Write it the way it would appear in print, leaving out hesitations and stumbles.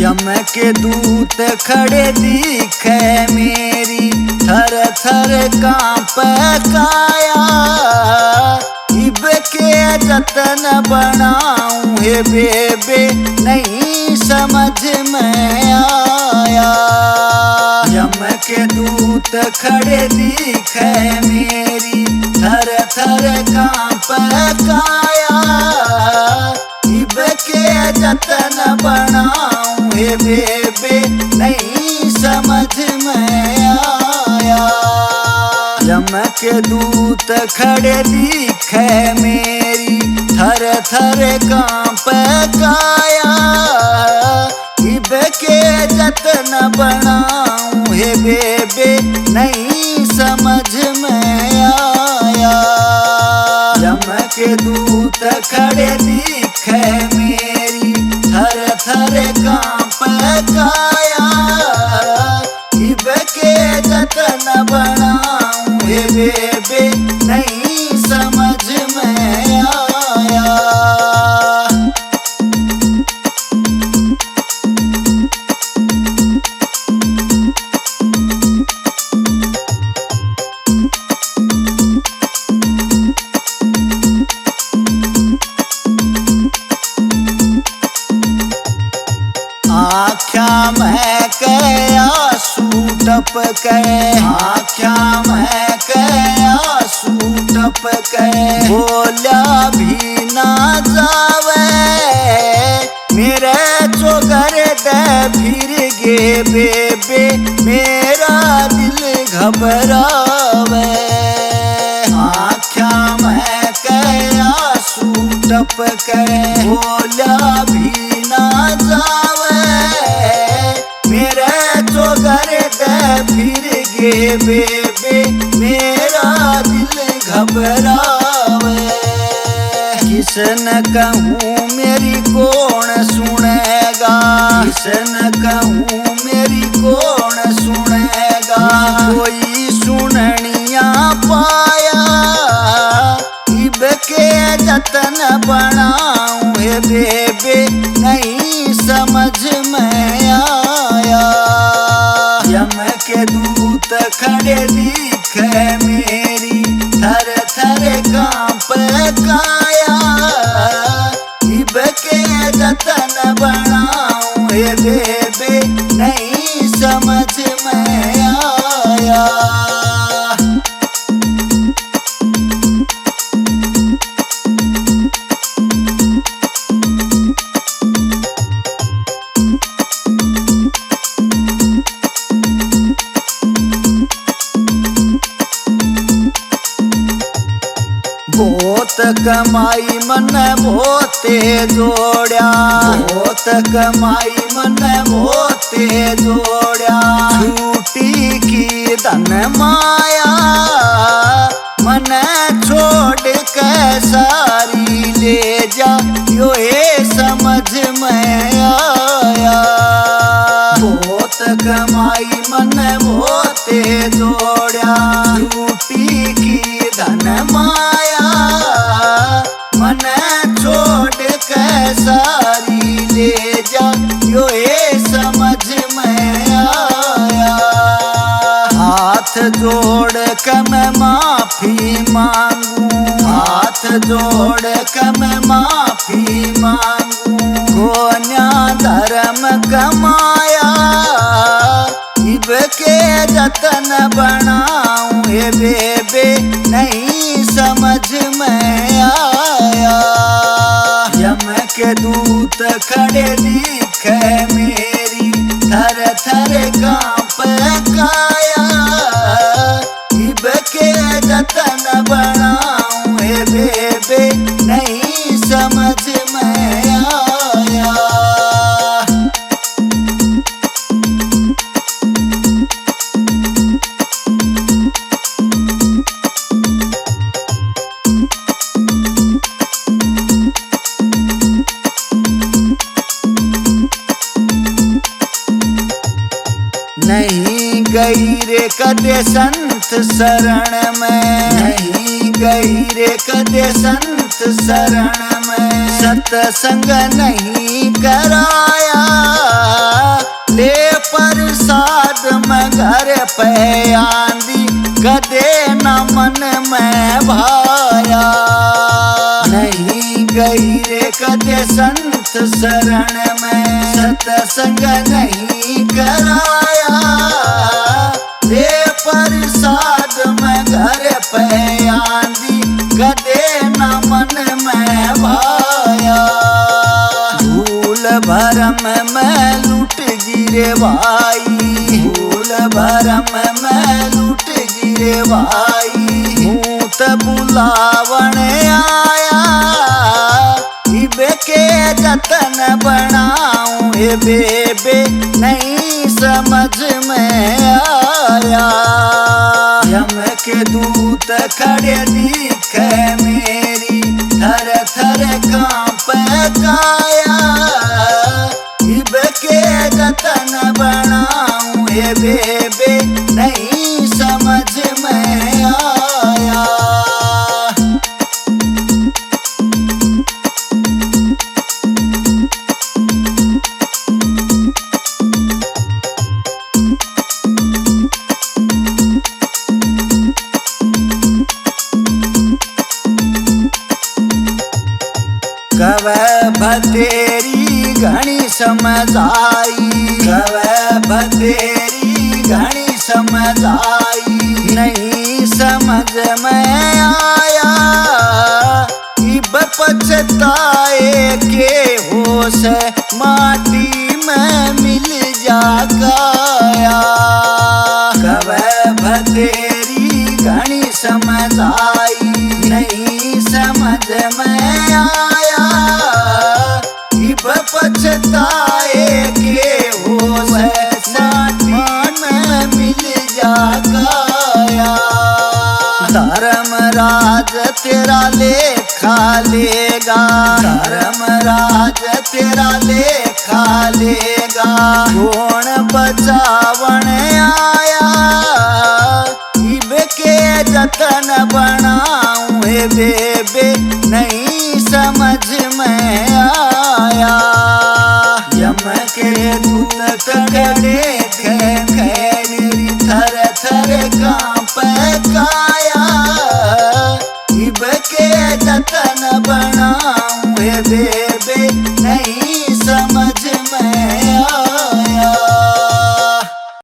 यम के दूत खड़े दिखे मेरी थर थर कांप काया। इब के जतन बनाऊं हे बेबे नहीं समझ में आया। यम के दूत खड़े दिखे मेरी थर थर कांप काया। इब के जतन बनाऊं हे बेबे नहीं समझ में आया। यम के दूत खड़े दिखे मेरी थर थर कांप काया। इब के जतन बनाऊं हे बेबे नहीं समझ में आया। यम के दूत खड़े दिखे मेरी थर थर कांप काया। इब के जतन बनाऊं हे बेबे नहीं समझ में आया। आख्या में कया सूटप के आख्या में कया सूटप के बोला भी ना जावे। मेरे चोगर दे फिर गे बेबे मेरा दिल घबरावे। आख्या में कया सूटप के बोला भी ना जावे। मेरे चोगर दे फिर गे बेबे मेरा दिल घबरावे। किसन कहूँ मेरी कौन सुनेगा। किसन कहूँ मेरी कौन सुनेगा। कोई सुननिया पाया। इब के जतन बनाऊं हे बेबे नहीं समझ में आया। यम के दूत खड़े दिखे मेरी थर थर कांप काया। इब के जतन बनाऊं हे बेबे नहीं समझ में आया। बहुत कमाई मन बहुते जोड़िया। बहुत कमाई मन बहुते जोड़िया। छूटी की धन माया मन छोड़ के सारी ले जा यो ये समझ में आया। बहुत कमाई मन बहुते जोड़िया। छूटी की धन माया मन छोड़ के सारी ले जा यो ये समझ में आया। हाथ जोड़ के मैं माफी मांगू। हाथ जोड़ के मैं माफी मांगू। कोन्या धर्म कमाया। इब के जतन बनाऊं हे बेबे नहीं समझ में आया। यम के दूत खड़े दिखे मेरी थर थर कांप काया। इब के जतन बनाऊं हे बेबे नहीं समझ में आया। नहीं गई रे कदे संत शरण में। नहीं गई रे कदे संत शरण में। सत्संग नहीं कराया। पे आंधी कदे न मन में भाया। नहीं गई रे कदे संत शरण में, सत्संग नहीं कराया। रे प्रसाद में घर पे आंधी कदे न मन में भाया। भूल भरम में लुट गिरे भाई, भूल भरम में लुट गिरे भाई। भूत बुलावण आया, इबे के जतन बनाऊं ए बेबे नहीं समझ में आया। यम के दूत खड़े दिखे मेरी, थर थर कांप काया। इबे के जतन बनाऊं ए बेबे नहीं समझ में आया। कवै भतेरी घणी समझ आई, कवै भतेरी घणी समझ आई। नहीं समझ में आया, इब पछताए के होश माटी में मिल जा गया। कवै भतेरी घणी समझ आई, नहीं समझ में आया। इब पछताए के होश माटी में मिल जा गया। धर्मराज तेरा लेखा लेगा, धर्मराज तेरा लेखा लेगा। कौन बचावन आया, इबे के जतन बनाऊं हे बेबे नहीं समझ में आया। यम के दूत खड़े थे